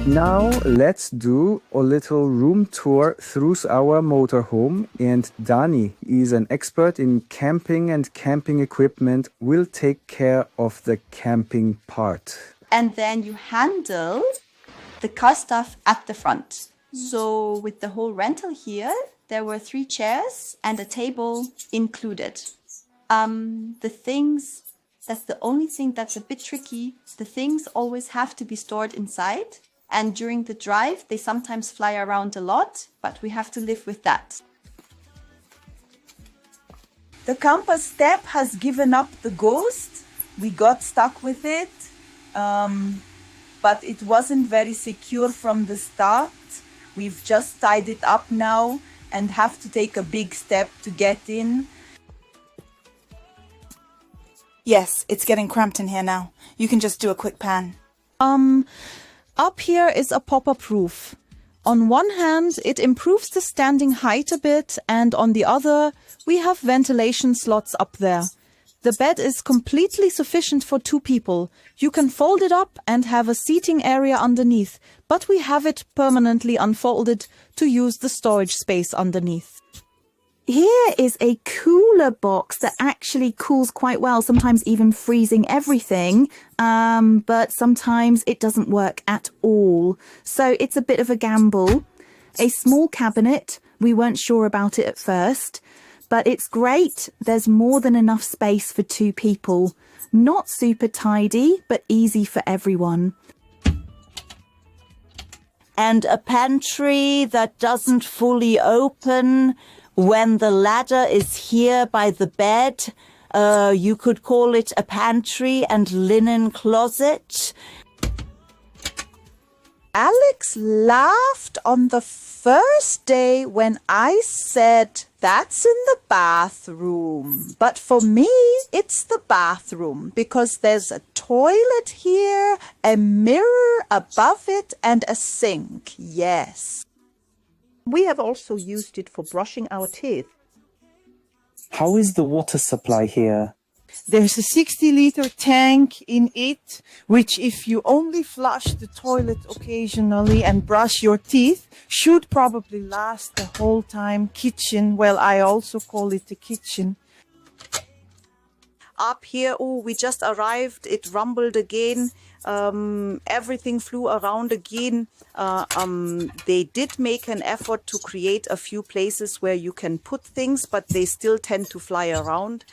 Now let's do a little room tour through our motorhome, and Dani is an expert in camping and camping equipment, will take care of the camping part. And then you handle the car stuff at the front. So with the whole rental here, there were 3 chairs and a table included. The things, that's the only thing that's a bit tricky. The things always have to be stored inside. And during the drive, they sometimes fly around a lot, but we have to live with that. The camper step has given up the ghost. We got stuck with it, but it wasn't very secure from the start. We've just tied it up now and have to take a big step to get in. Yes, it's getting cramped in here now. You can just do a quick pan. Up here is a pop-up roof. On one hand, it improves the standing height a bit, and on the other, we have ventilation slots up there. The bed is completely sufficient for 2 people. You can fold it up and have a seating area underneath, but we have it permanently unfolded to use the storage space underneath. Here is a cooler box that actually cools quite well, sometimes even freezing everything, but sometimes it doesn't work at all. So it's a bit of a gamble. A small cabinet, we weren't sure about it at first, but it's great. There's more than enough space for 2 people. Not super tidy, but easy for everyone. And a pantry that doesn't fully open. When the ladder is here by the bed, you could call it a pantry and linen closet. Alex laughed on the first day when I said, that's in the bathroom. But for me, it's the bathroom because there's a toilet here, a mirror above it, and a sink. Yes. We have also used it for brushing our teeth. How is the water supply here? There's a 60-liter tank in it, which if you only flush the toilet occasionally and brush your teeth, should probably last the whole time. Kitchen, well, I also call it the kitchen. Up here, oh, we just arrived. It rumbled again. Everything flew around again. They did make an effort to create a few places where you can put things, but they still tend to fly around.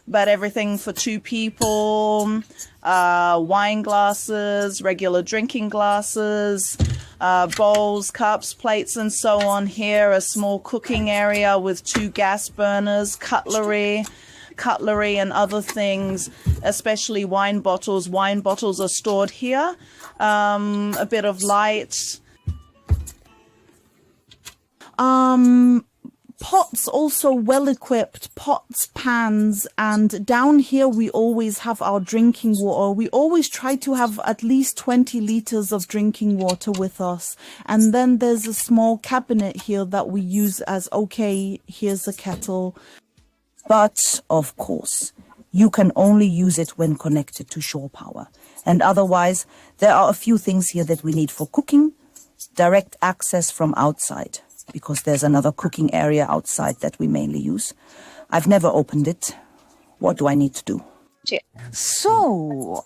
But everything for 2 people, wine glasses, regular drinking glasses, bowls, cups, plates, and so on. Here, a small cooking area with 2 gas burners, cutlery and other things, especially wine bottles. Wine bottles are stored here. A bit of light. Pots also well equipped, pots, pans, and down here we always have our drinking water. We always try to have at least 20 liters of drinking water with us. And then there's a small cabinet here that we use as, okay, here's a kettle. But, of course, you can only use it when connected to shore power. And otherwise, there are a few things here that we need for cooking, direct access from outside, because there's another cooking area outside that we mainly use. I've never opened it. What do I need to do? So,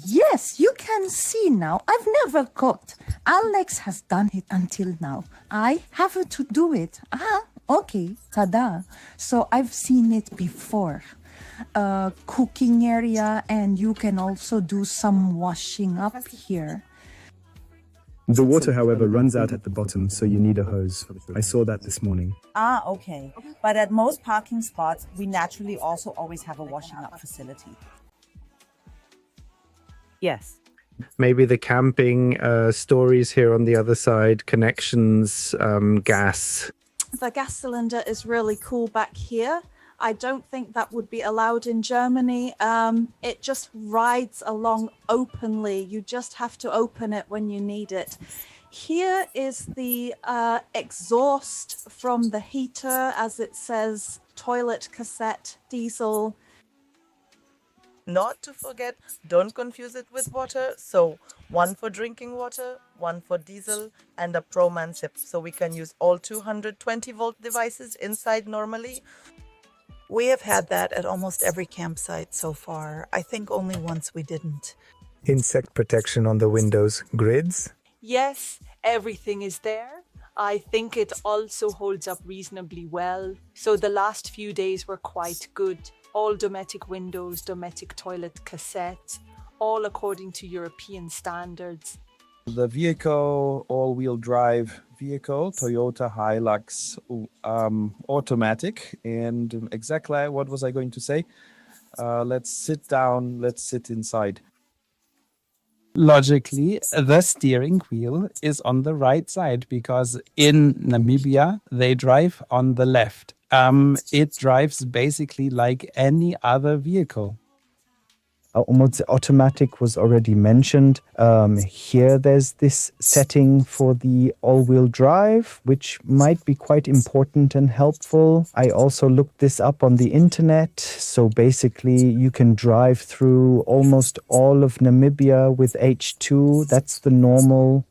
yes, you can see now. I've never cooked. Alex has done it until now. I have to do it. Okay, tada. So I've seen it before. Cooking area, and you can also do some washing up here. The water, however, runs out at the bottom, so you need a hose. I saw that this morning. Okay. But at most parking spots, we naturally also always have a washing up facility. Yes. Maybe the camping stories here on the other side, connections, gas. The gas cylinder is really cool back here. I don't think that would be allowed in Germany. It just rides along openly. You just have to open it when you need it. Here is the exhaust from the heater, as it says, toilet cassette, diesel. Not to forget, don't confuse it with water. So one for drinking water, one for diesel, and a ProMan SIP. So we can use all 220 volt devices inside normally. We have had that at almost every campsite so far. I think only once we didn't. Insect protection on the windows, grids. Yes, everything is there. I think it also holds up reasonably well. So the last few days were quite good. All Dometic windows, Dometic toilet cassette, all according to European standards. The vehicle, all-wheel drive vehicle, Toyota Hilux, automatic. And exactly what was I going to say? Let's sit down, let's sit inside. Logically, the steering wheel is on the right side because in Namibia, they drive on the left. It drives basically like any other vehicle. Automatic was already mentioned. Here there's this setting for the all-wheel drive, which might be quite important and helpful. I also looked this up on the internet. So basically you can drive through almost all of Namibia with H2. That's the normal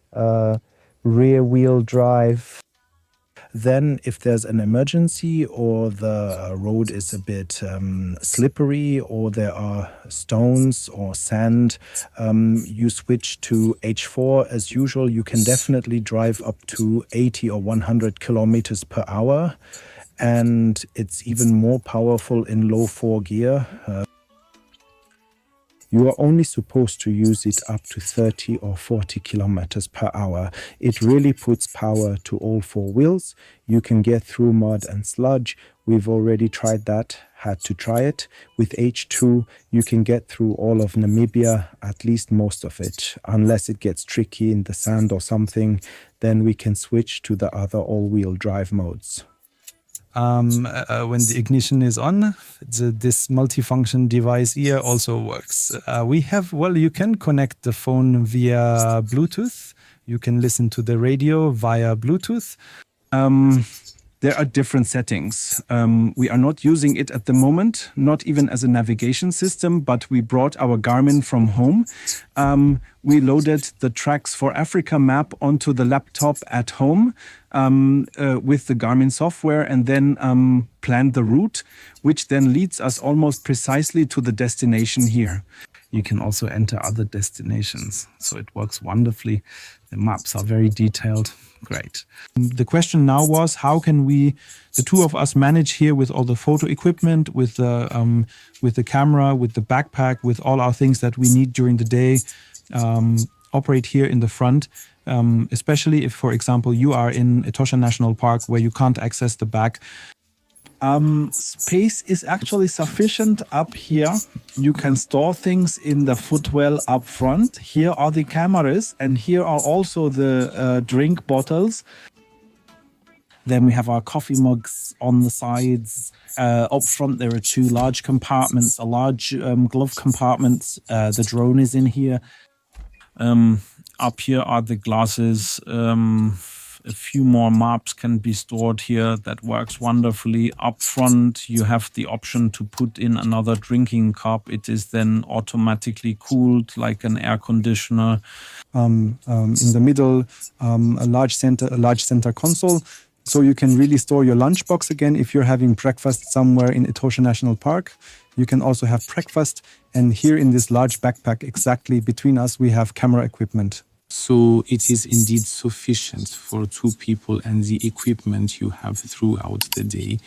rear-wheel drive. Then if there's an emergency or the road is a bit slippery or there are stones or sand, you switch to H4 as usual. You can definitely drive up to 80 or 100 kilometers per hour. And it's even more powerful in low 4 gear. You are only supposed to use it up to 30 or 40 kilometers per hour. It really puts power to all 4 wheels. You can get through mud and sludge. We've already tried that, had to try it. With H2, you can get through all of Namibia, at least most of it. Unless it gets tricky in the sand or something, then we can switch to the other all-wheel drive modes. When the ignition is on, this multifunction device here also works. You can connect the phone via Bluetooth. You can listen to the radio via Bluetooth. There are different settings. We are not using it at the moment, not even as a navigation system, but we brought our Garmin from home. We loaded the Tracks for Africa map onto the laptop at home with the Garmin software and then planned the route, which then leads us almost precisely to the destination here. You can also enter other destinations, so it works wonderfully. The maps are very detailed. Great. The question now was, how can we, the two of us, manage here with all the photo equipment, with the camera, with the backpack, with all our things that we need during the day, operate here in the front, especially if, for example, you are in Etosha National Park where you can't access the back. Space is actually sufficient up here. You can store things in the footwell up front. Here are the cameras and here are also the drink bottles. Then we have our coffee mugs on the sides. Up front there are 2 large compartments, a large glove compartment. The drone is in here. Up here are the glasses. A few more maps can be stored here. That works wonderfully. Up front, you have the option to put in another drinking cup. It is then automatically cooled like an air conditioner. In the middle, a large center console. So you can really store your lunchbox again if you're having breakfast somewhere in Etosha National Park. You can also have breakfast. And here in this large backpack, exactly between us, we have camera equipment. So it is indeed sufficient for 2 people and the equipment you have throughout the day.